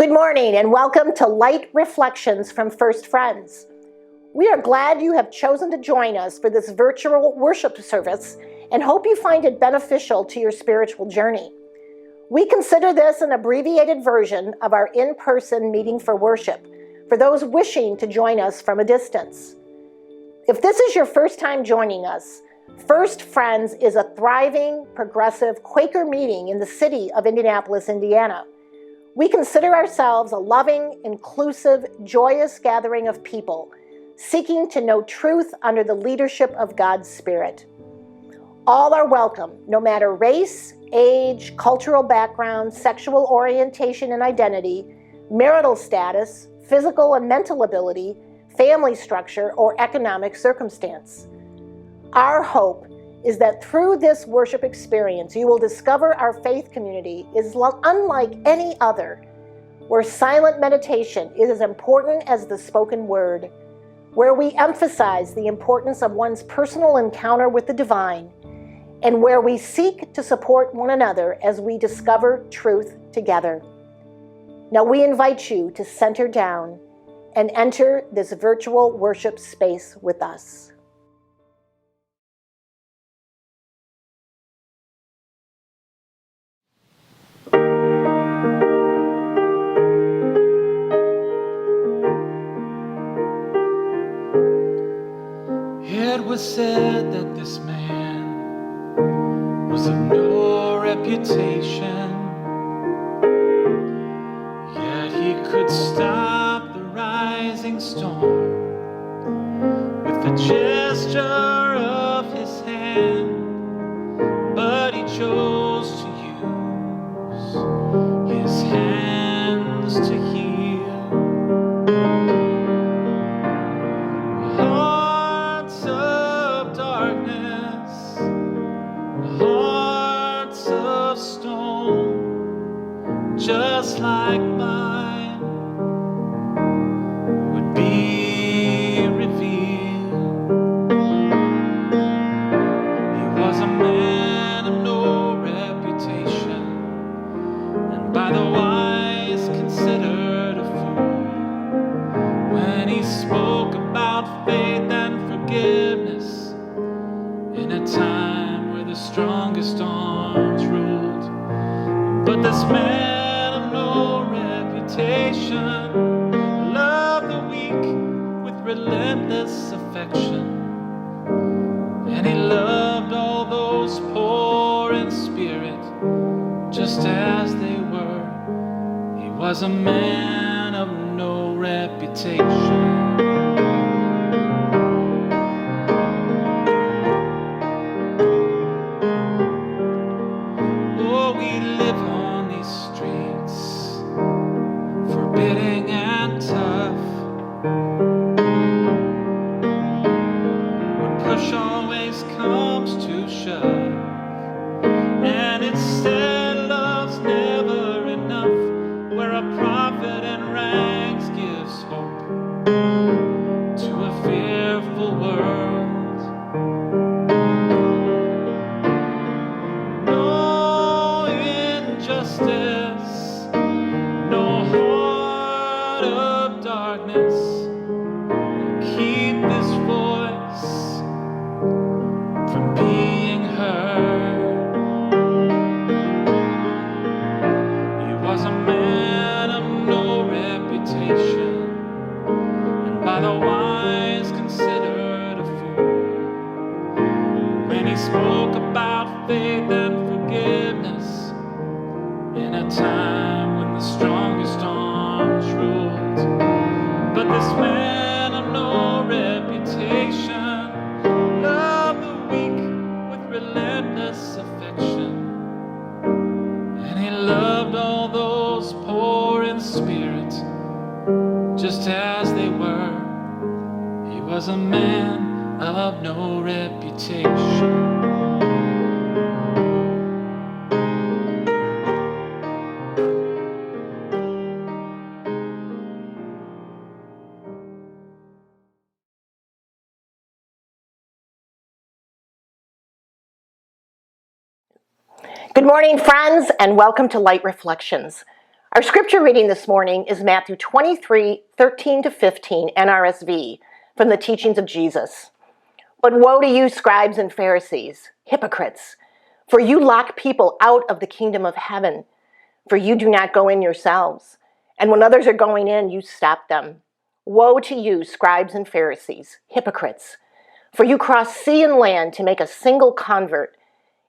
Good morning and welcome to Light Reflections from First Friends. We are glad you have chosen to join us for this virtual worship service and hope you find it beneficial to your spiritual journey. We consider this an abbreviated version of our in-person meeting for worship for those wishing to join us from a distance. If this is your first time joining us, First Friends is a thriving, progressive Quaker meeting in the city of Indianapolis, Indiana. We consider ourselves a loving, inclusive, joyous gathering of people seeking to know truth under the leadership of God's Spirit. All are welcome, no matter race, age, cultural background, sexual orientation and identity, marital status, physical and mental ability, family structure, or economic circumstance. Our hope is that through this worship experience, you will discover our faith community is unlike any other, where silent meditation is as important as the spoken word, where we emphasize the importance of one's personal encounter with the divine, and where we seek to support one another as we discover truth together. Now we invite you to center down and enter this virtual worship space with us. It was said that this man was of no reputation, yet he could stop the rising storm with the gesture of his hand. But he chose to use his hands to heal. Just like mine would be revealed. He was a man of no reputation, and by the wise considered a fool. When he spoke about faith and forgiveness in a time where the strongest arms ruled. But this man love the weak with relentless affection, and he loved all those poor in spirit just as they were. He was a man of no reputation. Just as they were, he was a man of no reputation. Good morning, friends, and welcome to Light Reflections. Our scripture reading this morning is Matthew 23:13-15 NRSV from the teachings of Jesus. But woe to you, scribes and Pharisees, hypocrites, for you lock people out of the kingdom of heaven, for you do not go in yourselves, and when others are going in, you stop them. Woe to you, scribes and Pharisees, hypocrites, for you cross sea and land to make a single convert,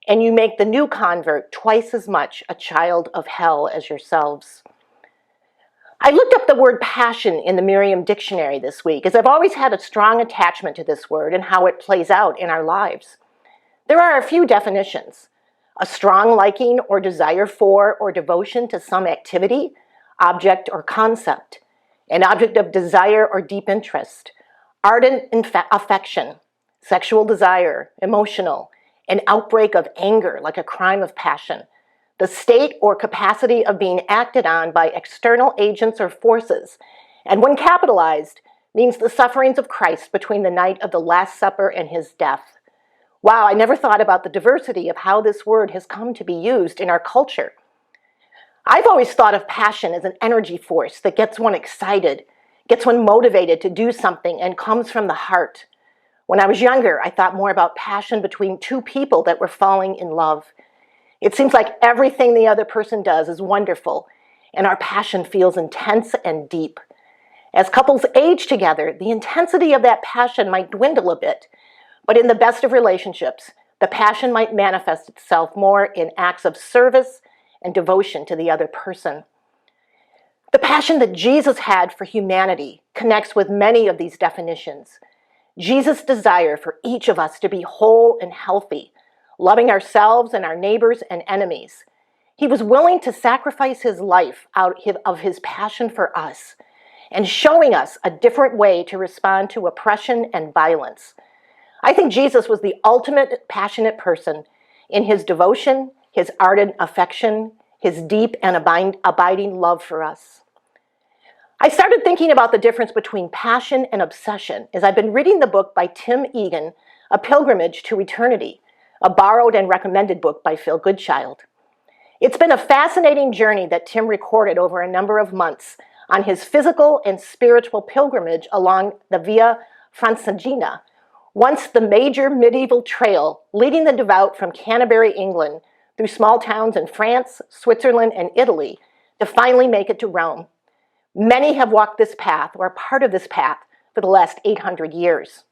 and you make the new convert twice as much a child of hell as yourselves. I looked up the word passion in the Merriam Dictionary this week, as I've always had a strong attachment to this word and how it plays out in our lives. There are a few definitions: a strong liking or desire for or devotion to some activity, object, or concept, an object of desire or deep interest, ardent affection, sexual desire, emotional, an outbreak of anger like a crime of passion, the state or capacity of being acted on by external agents or forces, and when capitalized, means the sufferings of Christ between the night of the Last Supper and his death. Wow, I never thought about the diversity of how this word has come to be used in our culture. I've always thought of passion as an energy force that gets one excited, gets one motivated to do something, and comes from the heart. When I was younger, I thought more about passion between two people that were falling in love. It seems like everything the other person does is wonderful, and our passion feels intense and deep. As couples age together, the intensity of that passion might dwindle a bit, but in the best of relationships, the passion might manifest itself more in acts of service and devotion to the other person. The passion that Jesus had for humanity connects with many of these definitions. Jesus' desire for each of us to be whole and healthy, loving ourselves and our neighbors and enemies. He was willing to sacrifice his life out of his passion for us and showing us a different way to respond to oppression and violence. I think Jesus was the ultimate passionate person in his devotion, his ardent affection, his deep and abiding love for us. I started thinking about the difference between passion and obsession as I've been reading the book by Tim Egan, A Pilgrimage to Eternity, a borrowed and recommended book by Phil Goodchild. It's been a fascinating journey that Tim recorded over a number of months on his physical and spiritual pilgrimage along the Via Francigena, once the major medieval trail leading the devout from Canterbury, England, through small towns in France, Switzerland, and Italy to finally make it to Rome. Many have walked this path or are part of this path for the last 800 years.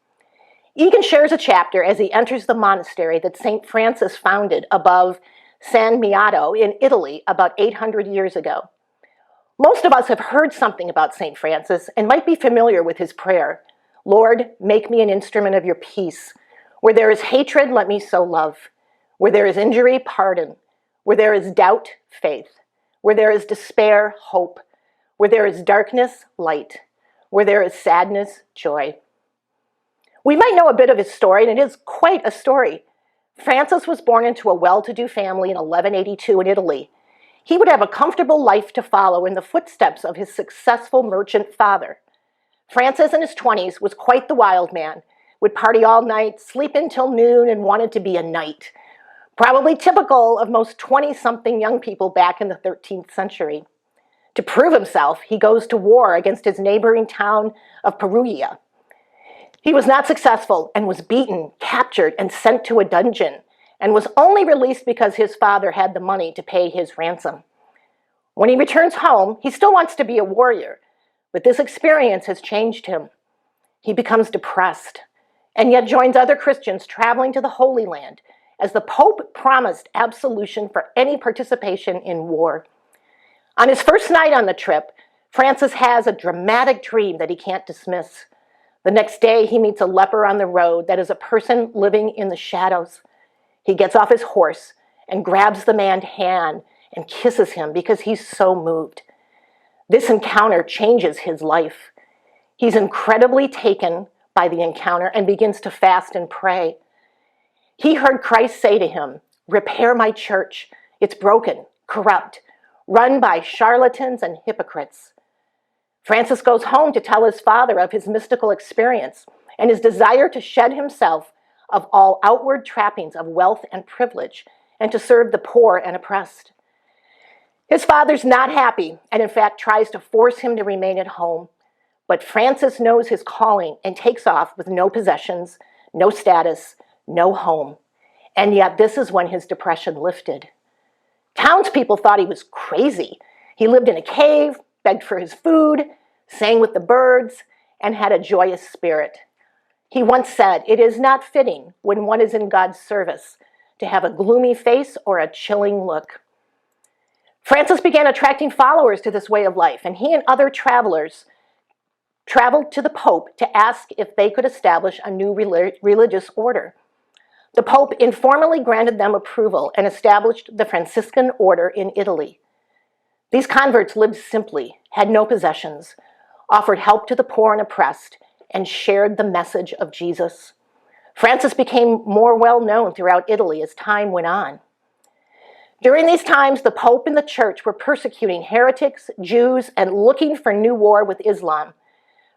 Egan shares a chapter as he enters the monastery that St. Francis founded above San Miniato in Italy about 800 years ago. Most of us have heard something about St. Francis and might be familiar with his prayer, "Lord, make me an instrument of your peace. Where there is hatred, let me sow love. Where there is injury, pardon. Where there is doubt, faith. Where there is despair, hope. Where there is darkness, light. Where there is sadness, joy." We might know a bit of his story, and it is quite a story. Francis was born into a well-to-do family in 1182 in Italy. He would have a comfortable life to follow in the footsteps of his successful merchant father. Francis in his 20s was quite the wild man, would party all night, sleep until noon, and wanted to be a knight. Probably typical of most 20-something young people back in the 13th century. To prove himself, he goes to war against his neighboring town of Perugia. He was not successful and was beaten, captured, and sent to a dungeon, and was only released because his father had the money to pay his ransom. When he returns home, he still wants to be a warrior, but this experience has changed him. He becomes depressed, and yet joins other Christians traveling to the Holy Land, as the Pope promised absolution for any participation in war. On his first night on the trip, Francis has a dramatic dream that he can't dismiss. The next day, he meets a leper on the road that is a person living in the shadows. He gets off his horse and grabs the man's hand and kisses him because he's so moved. This encounter changes his life. He's incredibly taken by the encounter and begins to fast and pray. He heard Christ say to him, "Repair my church. It's broken, corrupt, run by charlatans and hypocrites." Francis goes home to tell his father of his mystical experience and his desire to shed himself of all outward trappings of wealth and privilege and to serve the poor and oppressed. His father's not happy and in fact tries to force him to remain at home. But Francis knows his calling and takes off with no possessions, no status, no home. And yet this is when his depression lifted. Townspeople thought he was crazy. He lived in a cave, begged for his food, sang with the birds, and had a joyous spirit. He once said, "It is not fitting when one is in God's service to have a gloomy face or a chilling look." Francis began attracting followers to this way of life, and he and other travelers traveled to the Pope to ask if they could establish a new religious order. The Pope informally granted them approval and established the Franciscan order in Italy. These converts lived simply, had no possessions, offered help to the poor and oppressed, and shared the message of Jesus. Francis became more well known throughout Italy as time went on. During these times, the Pope and the Church were persecuting heretics, Jews, and looking for new war with Islam.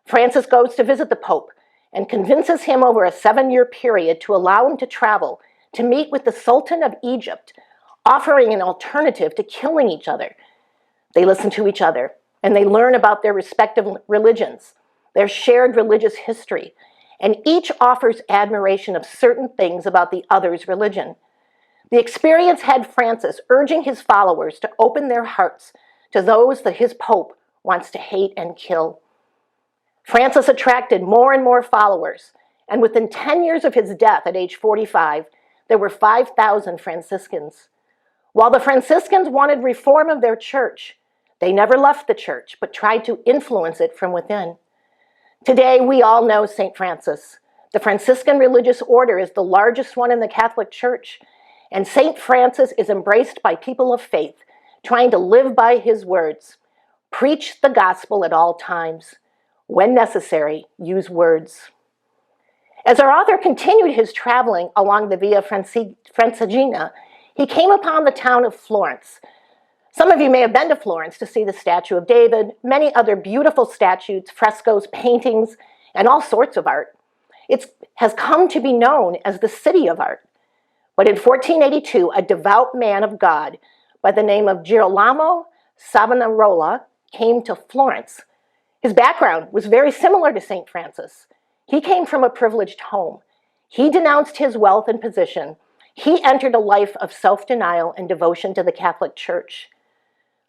Francis goes to visit the Pope and convinces him over a 7-year period to allow him to travel to meet with the Sultan of Egypt, offering an alternative to killing each other. They listen to each other, and they learn about their respective religions, their shared religious history, and each offers admiration of certain things about the other's religion. The experience had Francis urging his followers to open their hearts to those that his Pope wants to hate and kill. Francis attracted more and more followers, and within 10 years of his death at age 45, there were 5,000 Franciscans. While the Franciscans wanted reform of their church, they never left the church, but tried to influence it from within. Today, we all know St. Francis. The Franciscan religious order is the largest one in the Catholic Church, and St. Francis is embraced by people of faith, trying to live by his words. Preach the gospel at all times. When necessary, use words. As our author continued his traveling along the Via Francigena, he came upon the town of Florence. Some of you may have been to Florence to see the statue of David, many other beautiful statues, frescoes, paintings, and all sorts of art. It has come to be known as the city of art. But in 1482, a devout man of God by the name of Girolamo Savonarola came to Florence. His background was very similar to St. Francis. He came from a privileged home. He denounced his wealth and position. He entered a life of self-denial and devotion to the Catholic Church.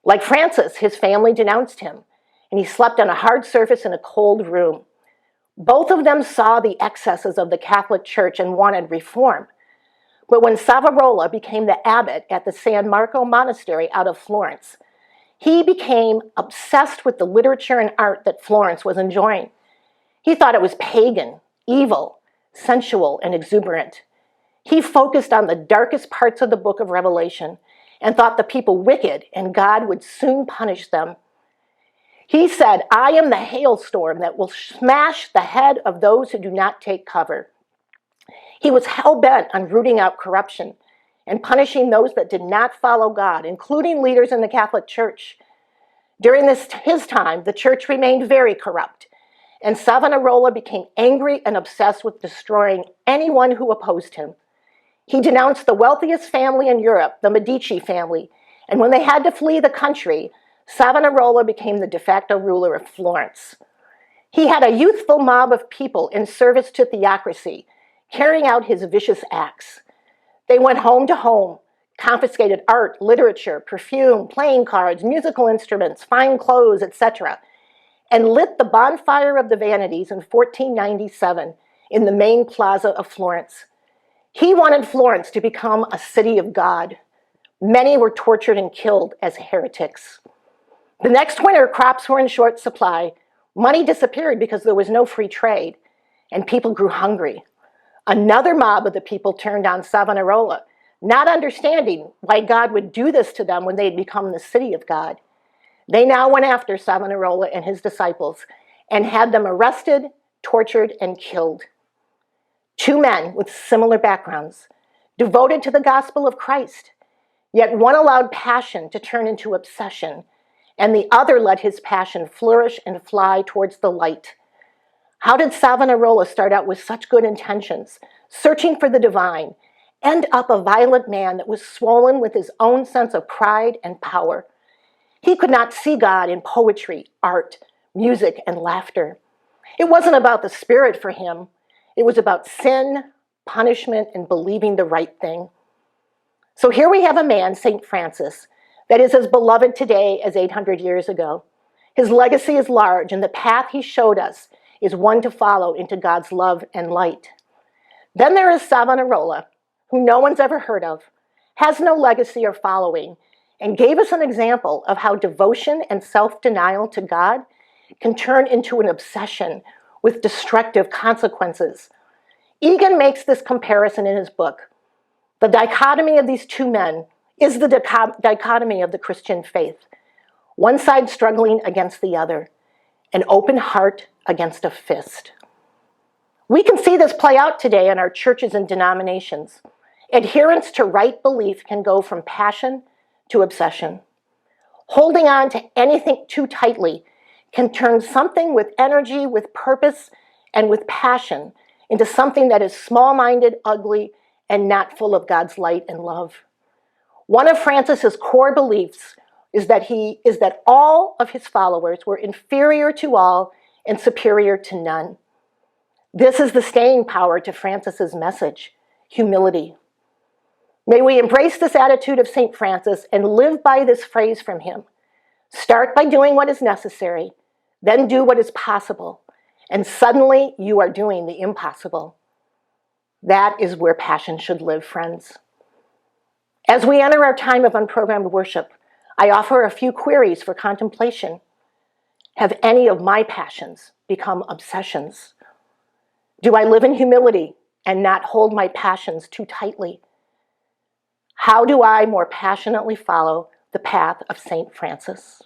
Like Francis, his family denounced him, and he slept on a hard surface in a cold room. Both of them saw the excesses of the Catholic Church and wanted reform. But when Savonarola became the abbot at the San Marco Monastery out of Florence, he became obsessed with the literature and art that Florence was enjoying. He thought it was pagan, evil, sensual, and exuberant. He focused on the darkest parts of the book of Revelation and thought the people wicked and God would soon punish them. He said, "I am the hailstorm that will smash the head of those who do not take cover." He was hell-bent on rooting out corruption and punishing those that did not follow God, including leaders in the Catholic Church. During his time, the church remained very corrupt, and Savonarola became angry and obsessed with destroying anyone who opposed him. He denounced the wealthiest family in Europe, the Medici family, and when they had to flee the country, Savonarola became the de facto ruler of Florence. He had a youthful mob of people in service to theocracy, carrying out his vicious acts. They went home to home, confiscated art, literature, perfume, playing cards, musical instruments, fine clothes, etc., and lit the bonfire of the vanities in 1497 in the main plaza of Florence. He wanted Florence to become a city of God. Many were tortured and killed as heretics. The next winter, crops were in short supply, money disappeared because there was no free trade, and people grew hungry. Another mob of the people turned on Savonarola, not understanding why God would do this to them when they had become the city of God. They now went after Savonarola and his disciples and had them arrested, tortured, and killed. Two men with similar backgrounds, devoted to the gospel of Christ, yet one allowed passion to turn into obsession, and the other let his passion flourish and fly towards the light. How did Savonarola start out with such good intentions, searching for the divine, end up a violent man that was swollen with his own sense of pride and power? He could not see God in poetry, art, music, and laughter. It wasn't about the Spirit for him. It was about sin, punishment, and believing the right thing. So here we have a man, St. Francis, that is as beloved today as 800 years ago. His legacy is large, and the path he showed us is one to follow into God's love and light. Then there is Savonarola, who no one's ever heard of, has no legacy or following, and gave us an example of how devotion and self-denial to God can turn into an obsession with destructive consequences. Egan makes this comparison in his book. The dichotomy of these two men is the dichotomy of the Christian faith. One side struggling against the other, an open heart against a fist. We can see this play out today in our churches and denominations. Adherence to right belief can go from passion to obsession. Holding on to anything too tightly can turn something with energy, with purpose, and with passion into something that is small-minded, ugly, and not full of God's light and love. One of Francis's core beliefs is that all of his followers were inferior to all and superior to none. This is the staying power to Francis's message, humility. May we embrace this attitude of St. Francis and live by this phrase from him. Start by doing what is necessary, then do what is possible, and suddenly you are doing the impossible. That is where passion should live, friends. As we enter our time of unprogrammed worship, I offer a few queries for contemplation. Have any of my passions become obsessions? Do I live in humility and not hold my passions too tightly? How do I more passionately follow the path of St. Francis?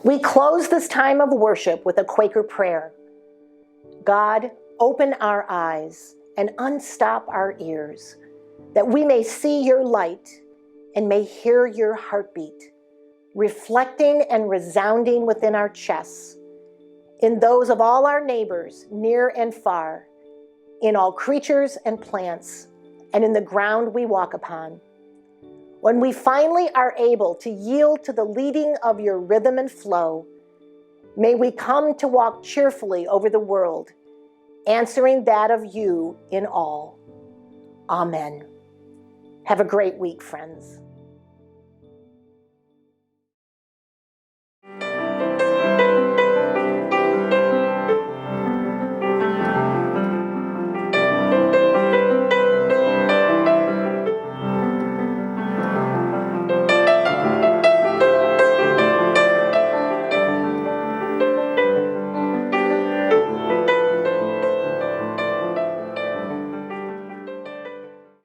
We close this time of worship with a Quaker prayer. God, open our eyes and unstop our ears, that we may see your light and may hear your heartbeat, reflecting and resounding within our chests, in those of all our neighbors, near and far, in all creatures and plants, and in the ground we walk upon. When we finally are able to yield to the leading of your rhythm and flow, may we come to walk cheerfully over the world, answering that of you in all. Amen. Have a great week, friends.